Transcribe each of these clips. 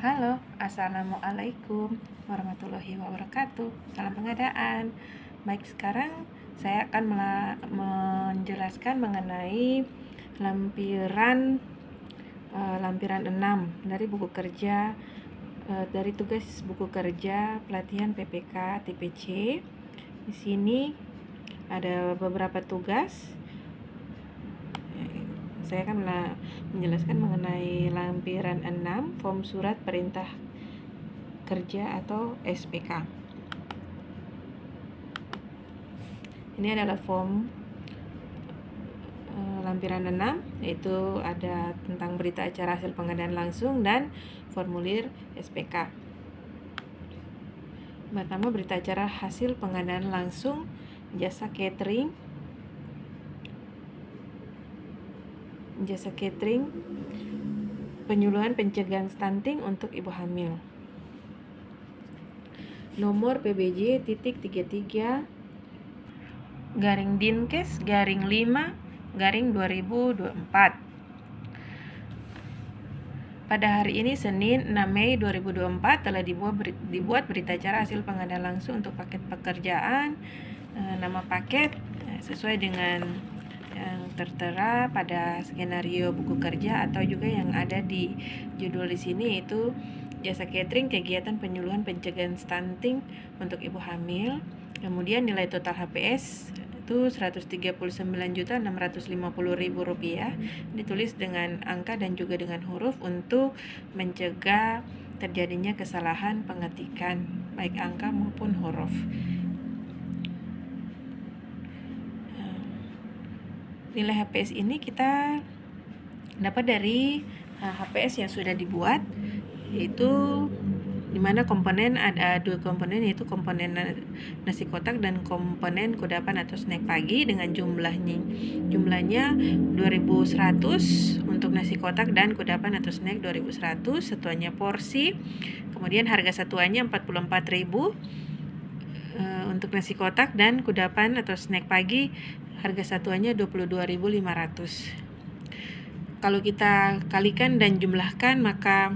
Halo, Assalamualaikum warahmatullahi wabarakatuh. Salam pengadaan. Baik, sekarang saya akan menjelaskan mengenai lampiran 6 dari buku kerja dari tugas buku kerja pelatihan PPK TPC. Di sini ada beberapa tugas. Saya akan menjelaskan mengenai lampiran 6 form surat perintah kerja atau SPK. Ini adalah form lampiran 6, yaitu ada tentang berita acara hasil pengadaan langsung dan formulir SPK. Pertama, berita acara hasil pengadaan langsung jasa catering, penyuluhan pencegahan stunting untuk ibu hamil. Nomor PBJ /33 Dinkes /5/2024. Pada hari ini Senin 6 Mei 2024 telah dibuat berita acara hasil pengadaan langsung untuk paket pekerjaan. Nama paket sesuai dengan yang tertera pada skenario buku kerja atau juga yang ada di judul di sini, yaitu jasa catering kegiatan penyuluhan pencegahan stunting untuk ibu hamil. Kemudian nilai total HPS itu Rp139.650.000, ditulis dengan angka dan juga dengan huruf untuk mencegah terjadinya kesalahan pengetikan baik angka maupun huruf. Nilai HPS ini kita dapat dari HPS yang sudah dibuat, yaitu dimana komponen ada dua komponen, yaitu komponen nasi kotak dan komponen kudapan atau snack pagi dengan jumlahnya 2.100 untuk nasi kotak dan kudapan atau snack 2.100, satuannya porsi. Kemudian harga satuannya 44.000 untuk nasi kotak dan kudapan atau snack pagi, harga satuannya 22.500. Kalau kita kalikan dan jumlahkan, maka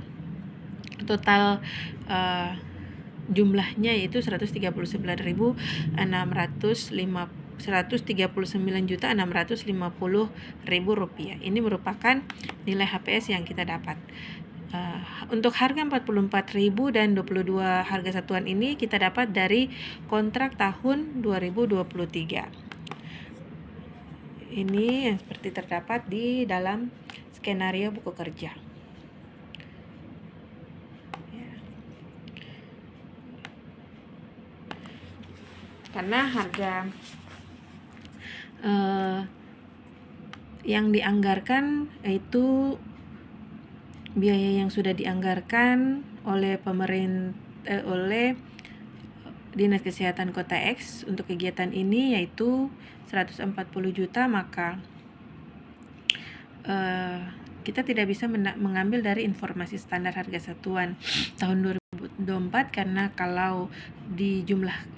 total jumlahnya yaitu Rp139.650.000. Ini merupakan nilai HPS yang kita dapat. Untuk harga 44.000 dan 22 harga satuan ini kita dapat dari kontrak tahun 2023. Ini yang seperti terdapat di dalam skenario buku kerja. Karena harga yang dianggarkan yaitu biaya yang sudah dianggarkan oleh oleh Dinas Kesehatan Kota X untuk kegiatan ini yaitu 140 juta, maka kita tidak bisa mengambil dari informasi standar harga satuan tahun 2024 karena kalau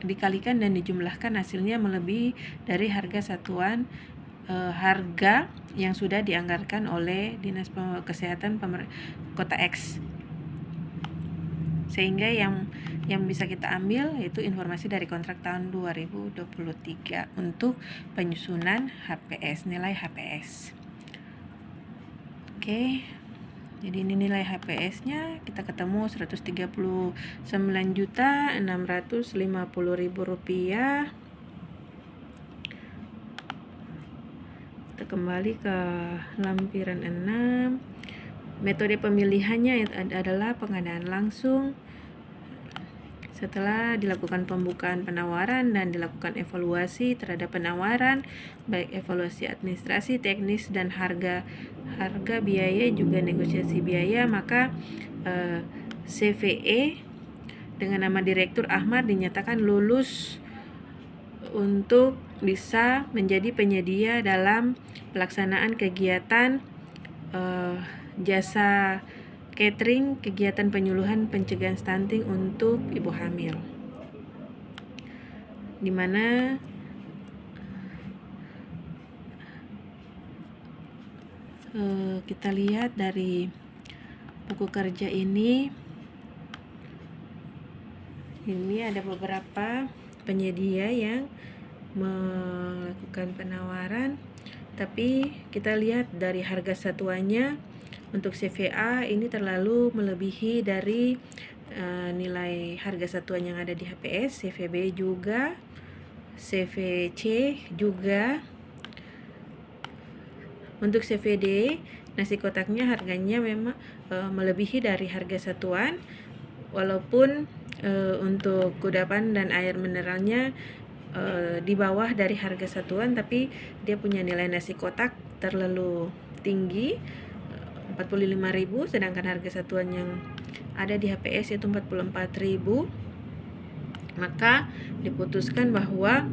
dikalikan dan dijumlahkan hasilnya melebihi dari harga satuan harga yang sudah dianggarkan oleh Dinas Kesehatan Kota X, sehingga yang bisa kita ambil yaitu informasi dari kontrak tahun 2023 untuk penyusunan HPS, nilai HPS. Oke, jadi ini nilai HPS-nya kita ketemu Rp139.650.000. Kita kembali ke lampiran 6. Metode pemilihannya adalah pengadaan langsung. Setelah dilakukan pembukaan penawaran dan dilakukan evaluasi terhadap penawaran, baik evaluasi administrasi, teknis, dan harga biaya juga negosiasi biaya, maka CVE dengan nama Direktur Ahmad dinyatakan lulus untuk bisa menjadi penyedia dalam pelaksanaan kegiatan jasa catering kegiatan penyuluhan pencegahan stunting untuk ibu hamil, di mana kita lihat dari buku kerja ini Ini ada beberapa penyedia yang melakukan penawaran, tapi kita lihat dari harga satuannya. Untuk CVA ini terlalu melebihi dari nilai harga satuan yang ada di HPS. CVB juga, CVC juga. Untuk CVD, nasi kotaknya harganya memang melebihi dari harga satuan, walaupun untuk kudapan dan air mineralnya di bawah dari harga satuan, tapi dia punya nilai nasi kotak terlalu tinggi, 45.000, sedangkan harga satuan yang ada di HPS itu 44.000. Maka diputuskan bahwa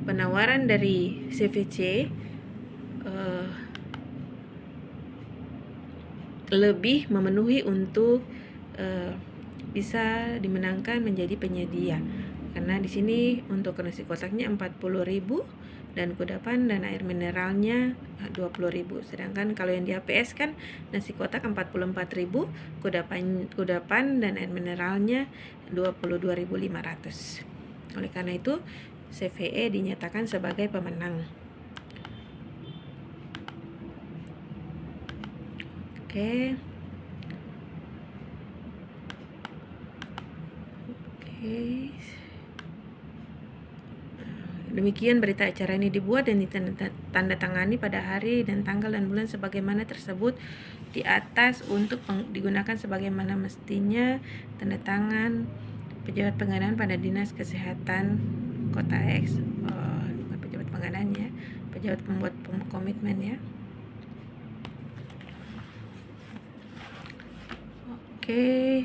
penawaran dari CVC lebih memenuhi untuk bisa dimenangkan menjadi penyedia, karena di sini untuk nasi kotaknya 40.000 dan kudapan dan air mineralnya 20.000. Sedangkan kalau yang di HPS kan nasi kotak 44.000, kudapan dan air mineralnya 22.500. Oleh karena itu CVE dinyatakan sebagai pemenang. Oke. Demikian berita acara ini dibuat dan ditandatangani pada hari dan tanggal dan bulan sebagaimana tersebut di atas untuk digunakan sebagaimana mestinya. Tanda tangan pejabat pengadaan pada Dinas Kesehatan Kota X. Bukan pejabat pengadaan ya, pejabat pembuat komitmen ya. Oke.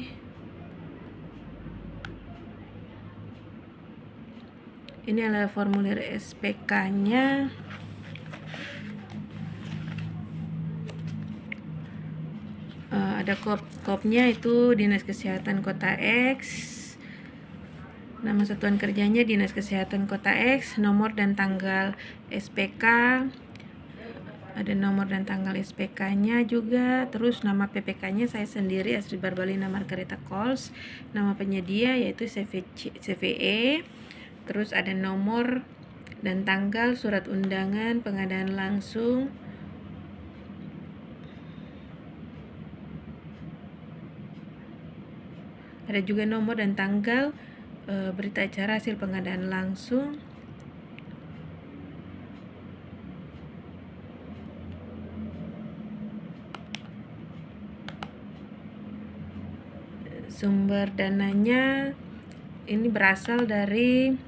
Ini adalah formulir SPK-nya. Ada kopnya itu Dinas Kesehatan Kota X. Nama satuan kerjanya Dinas Kesehatan Kota X. Nomor dan tanggal SPK. Ada nomor dan tanggal SPK-nya juga. Terus nama PPK-nya saya sendiri, Astrid Barbalina Margareta Kols. Nama penyedia yaitu CVE. Terus ada nomor dan tanggal surat undangan pengadaan langsung. Ada juga nomor dan tanggal berita acara hasil pengadaan langsung. Sumber dananya ini berasal dari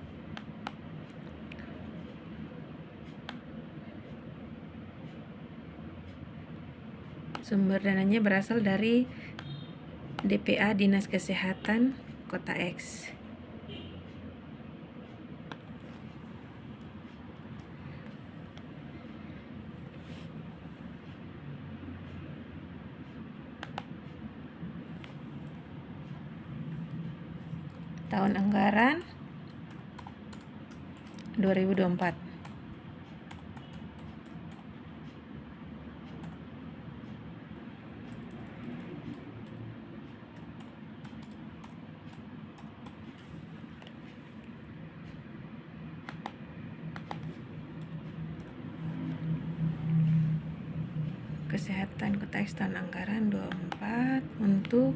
DPA Dinas Kesehatan Kota X. Tahun anggaran 2024. Kesehatan Kota X tahun anggaran 24 untuk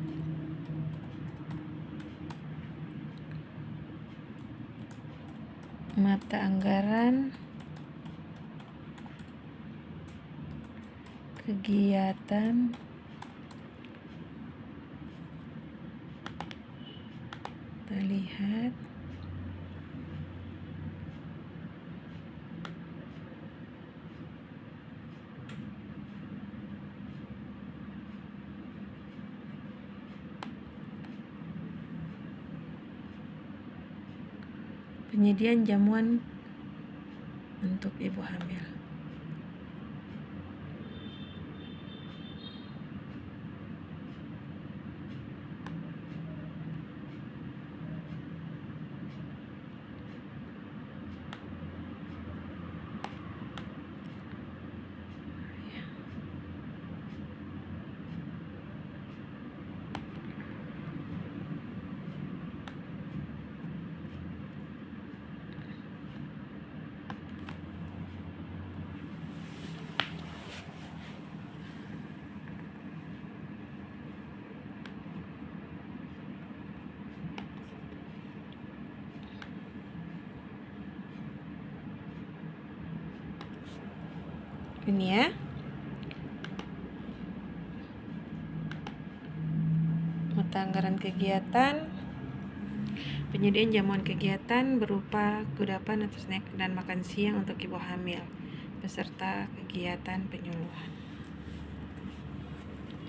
mata anggaran kegiatan kita lihat penyediaan jamuan untuk ibu hamil. Ini ya. Mata anggaran kegiatan. Penyediaan jamuan kegiatan berupa kudapan atau snack dan makan siang untuk ibu hamil beserta kegiatan penyuluhan.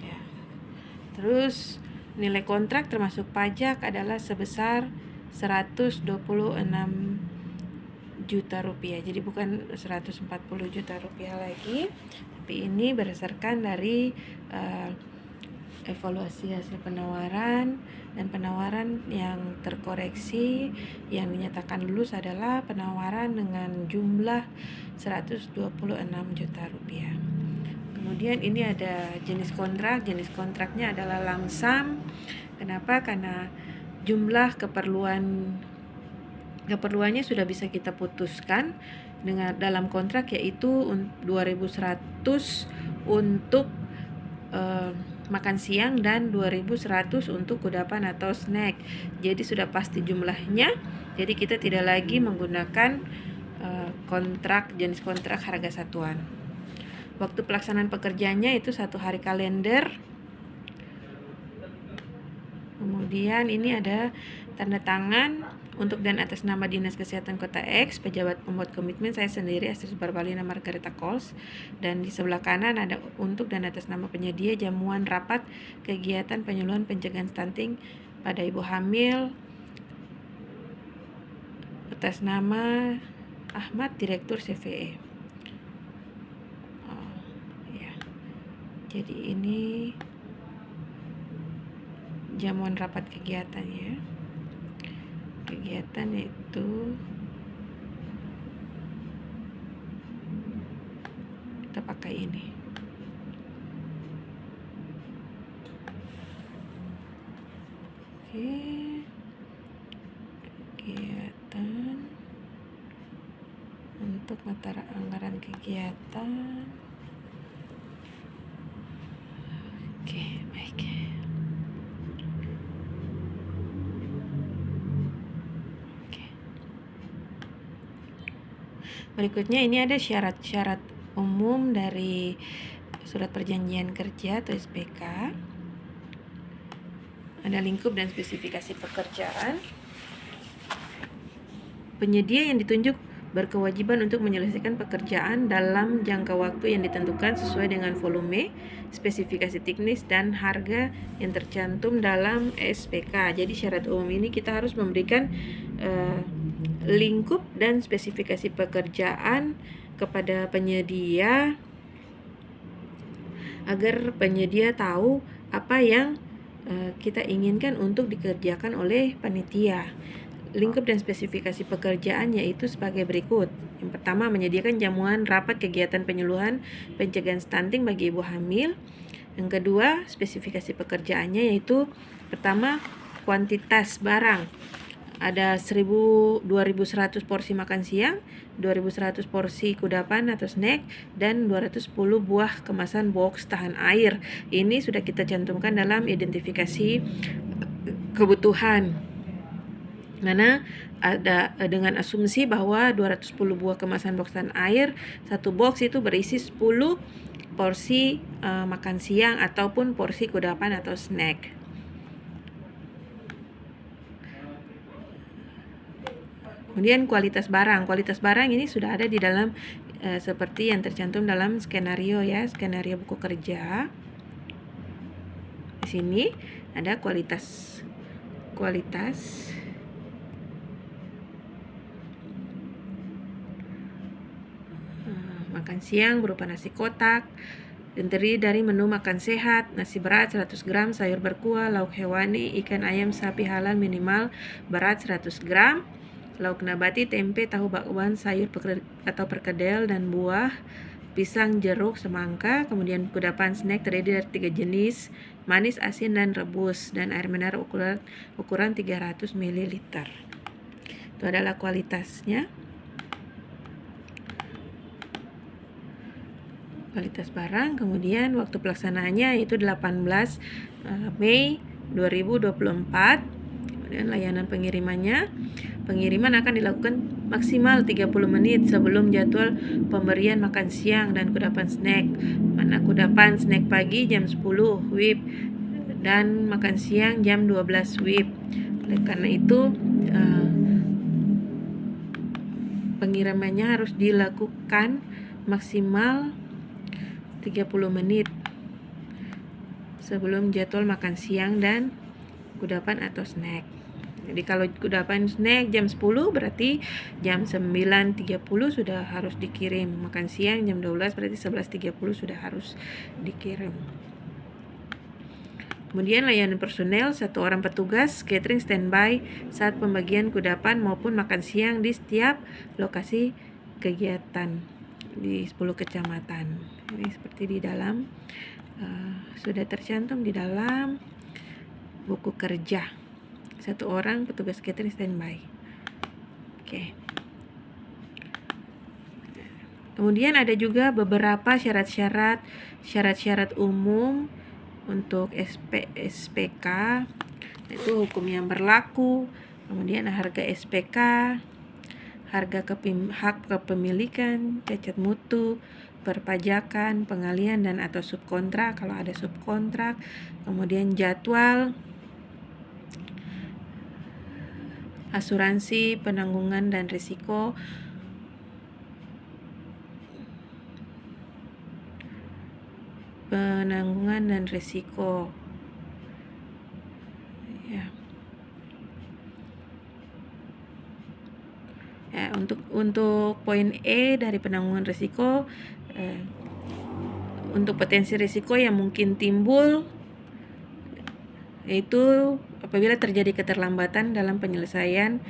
Ya. Terus nilai kontrak termasuk pajak adalah sebesar 126 juta rupiah. Jadi bukan 140 juta rupiah lagi, tapi ini berdasarkan dari evaluasi hasil penawaran, dan penawaran yang terkoreksi yang dinyatakan lulus adalah penawaran dengan jumlah 126 juta rupiah. Kemudian ini ada jenis kontrak. Jenis kontraknya adalah lamsam. Kenapa? Karena jumlah keperluannya sudah bisa kita putuskan dengan dalam kontrak, yaitu 2.100 untuk makan siang dan 2.100 untuk kudapan atau snack. Jadi sudah pasti jumlahnya. Jadi kita tidak lagi menggunakan jenis kontrak harga satuan. Waktu pelaksanaan pekerjaannya itu 1 hari kalender. Kemudian ini ada tanda tangan untuk dan atas nama Dinas Kesehatan Kota X, pejabat pembuat komitmen saya sendiri Astrid Barbalina Margareta Kols, dan di sebelah kanan ada untuk dan atas nama penyedia jamuan rapat kegiatan penyuluhan pencegahan stunting pada ibu hamil atas nama Ahmad, Direktur CVE. Ya. Jadi ini jamuan rapat kegiatan ya. Kegiatan itu kita pakai ini. Oke. Kegiatan untuk mata anggaran kegiatan. Oke, baik. Berikutnya ini ada syarat-syarat umum dari surat perjanjian kerja atau SPK. Ada lingkup dan spesifikasi pekerjaan. Penyedia yang ditunjuk berkewajiban untuk menyelesaikan pekerjaan dalam jangka waktu yang ditentukan sesuai dengan volume, spesifikasi teknis, dan harga yang tercantum dalam SPK. Jadi syarat umum ini kita harus memberikan lingkup dan spesifikasi pekerjaan kepada penyedia agar penyedia tahu apa yang kita inginkan untuk dikerjakan oleh panitia. Lingkup dan spesifikasi pekerjaan yaitu sebagai berikut. Yang pertama, menyediakan jamuan rapat kegiatan penyuluhan pencegahan stunting bagi ibu hamil. Yang kedua, spesifikasi pekerjaannya yaitu pertama, kuantitas barang. Ada 2.100 porsi makan siang, 2.100 porsi kudapan atau snack, dan 210 buah kemasan box tahan air. Ini sudah kita cantumkan dalam identifikasi kebutuhan, mana ada dengan asumsi bahwa 210 buah kemasan box tahan air, satu box itu berisi 10 porsi makan siang ataupun porsi kudapan atau snack. Kemudian kualitas barang. Kualitas barang ini sudah ada di dalam seperti yang tercantum dalam skenario ya, skenario buku kerja. Di sini ada kualitas makan siang berupa nasi kotak, terdiri dari menu makan sehat, nasi berat 100 gram, sayur berkuah, lauk hewani, ikan ayam sapi halal minimal berat 100 gram, lauk nabati, tempe, tahu bakwan, sayur atau perkedel, dan buah, pisang, jeruk, semangka. Kemudian kudapan snack terdiri dari 3 jenis, manis, asin, dan rebus, dan air mineral ukuran 300 ml. Itu adalah kualitasnya. Kualitas barang. Kemudian waktu pelaksanaannya itu 18 Mei 2024 Kemudian layanan pengirimannya, pengiriman akan dilakukan maksimal 30 menit sebelum jadwal pemberian makan siang dan kudapan snack. Mana kudapan snack pagi jam 10 WIB dan makan siang jam 12 WIB. Oleh karena itu pengirimannya harus dilakukan maksimal 30 menit sebelum jadwal makan siang dan kudapan atau snack. Jadi kalau kudapan snack jam 10 berarti jam 9.30 sudah harus dikirim. Makan siang jam 12 berarti 11.30 sudah harus dikirim. Kemudian layanan personel, 1 orang petugas catering standby saat pembagian kudapan maupun makan siang di setiap lokasi kegiatan di 10 kecamatan. Ini seperti di dalam sudah tercantum di dalam buku kerja. 1 orang petugas catering standby. Oke. Kemudian ada juga beberapa syarat-syarat umum untuk SPK, itu hukum yang berlaku. Kemudian harga SPK, harga hak kepemilikan, cacat mutu, perpajakan, pengalian dan atau subkontrak kalau ada subkontrak. Kemudian jadwal, asuransi, penanggungan dan risiko, ya. Untuk poin E dari penanggungan risiko, untuk potensi risiko yang mungkin timbul yaitu apabila terjadi keterlambatan dalam penyelesaian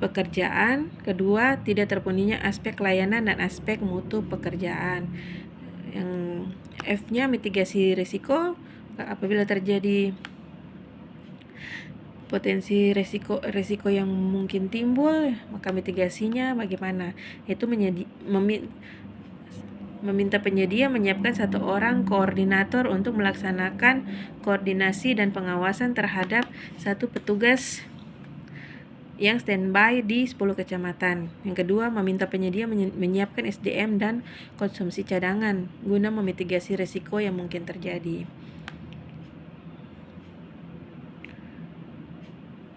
pekerjaan. Kedua, tidak terpenuhinya aspek layanan dan aspek mutu pekerjaan. Yang F-nya mitigasi risiko, apabila terjadi potensi risiko yang mungkin timbul, maka mitigasinya bagaimana? Itu meminta penyedia menyiapkan 1 orang koordinator untuk melaksanakan koordinasi dan pengawasan terhadap 1 petugas yang standby di 10 kecamatan. Yang kedua, meminta penyedia menyiapkan SDM dan konsumsi cadangan guna memitigasi risiko yang mungkin terjadi.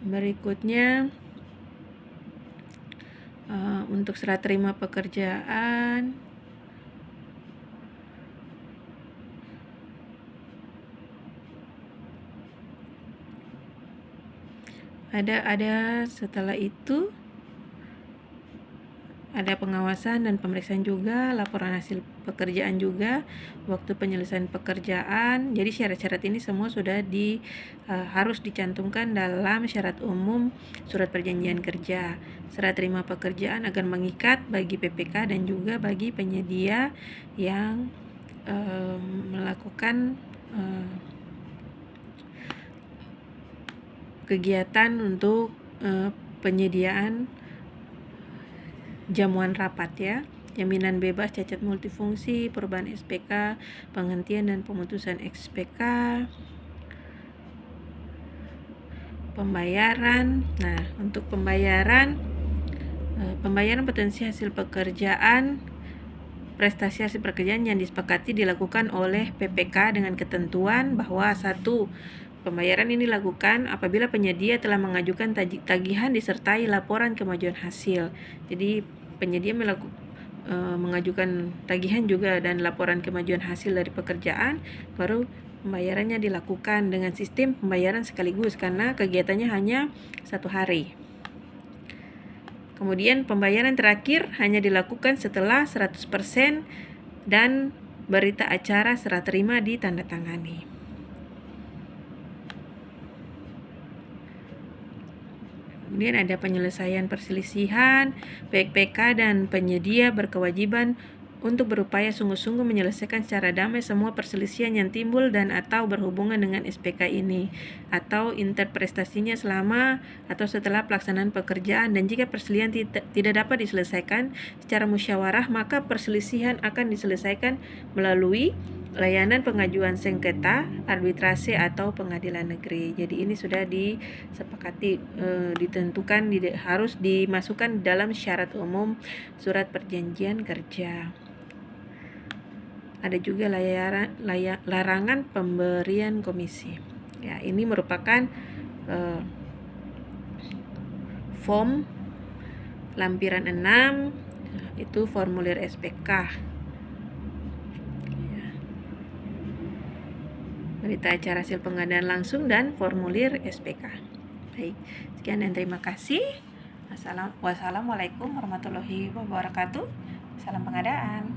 Berikutnya, untuk serah terima pekerjaan, ada setelah itu ada pengawasan dan pemeriksaan juga, laporan hasil pekerjaan juga, waktu penyelesaian pekerjaan. Jadi syarat-syarat ini semua sudah harus dicantumkan dalam syarat umum surat perjanjian kerja. Serah terima pekerjaan agar mengikat bagi PPK dan juga bagi penyedia yang melakukan kegiatan untuk penyediaan jamuan rapat ya, jaminan bebas cacat multifungsi, perubahan SPK, penghentian dan pemutusan SPK, pembayaran. Nah, untuk pembayaran potensi hasil pekerjaan, prestasi hasil pekerjaan yang disepakati dilakukan oleh PPK dengan ketentuan bahwa 1. Pembayaran ini dilakukan apabila penyedia telah mengajukan tagihan disertai laporan kemajuan hasil. Jadi penyedia mengajukan tagihan juga dan laporan kemajuan hasil dari pekerjaan, baru pembayarannya dilakukan dengan sistem pembayaran sekaligus karena kegiatannya hanya 1 hari. Kemudian pembayaran terakhir hanya dilakukan setelah 100% dan berita acara serah terima ditandatangani. Kemudian ada penyelesaian perselisihan, PPK dan penyedia berkewajiban untuk berupaya sungguh-sungguh menyelesaikan secara damai semua perselisihan yang timbul dan atau berhubungan dengan SPK ini atau interprestasinya selama atau setelah pelaksanaan pekerjaan, dan jika perselisihan tidak dapat diselesaikan secara musyawarah, maka perselisihan akan diselesaikan melalui layanan pengajuan sengketa, arbitrase atau pengadilan negeri. Jadi ini sudah disepakati, ditentukan harus dimasukkan dalam syarat umum surat perjanjian kerja. Ada juga larangan pemberian komisi. Ya, ini merupakan form lampiran 6, itu formulir SPK. Berita acara hasil pengadaan langsung dan formulir SPK. Baik, sekian dan terima kasih. Wassalamualaikum warahmatullahi wabarakatuh. Salam pengadaan.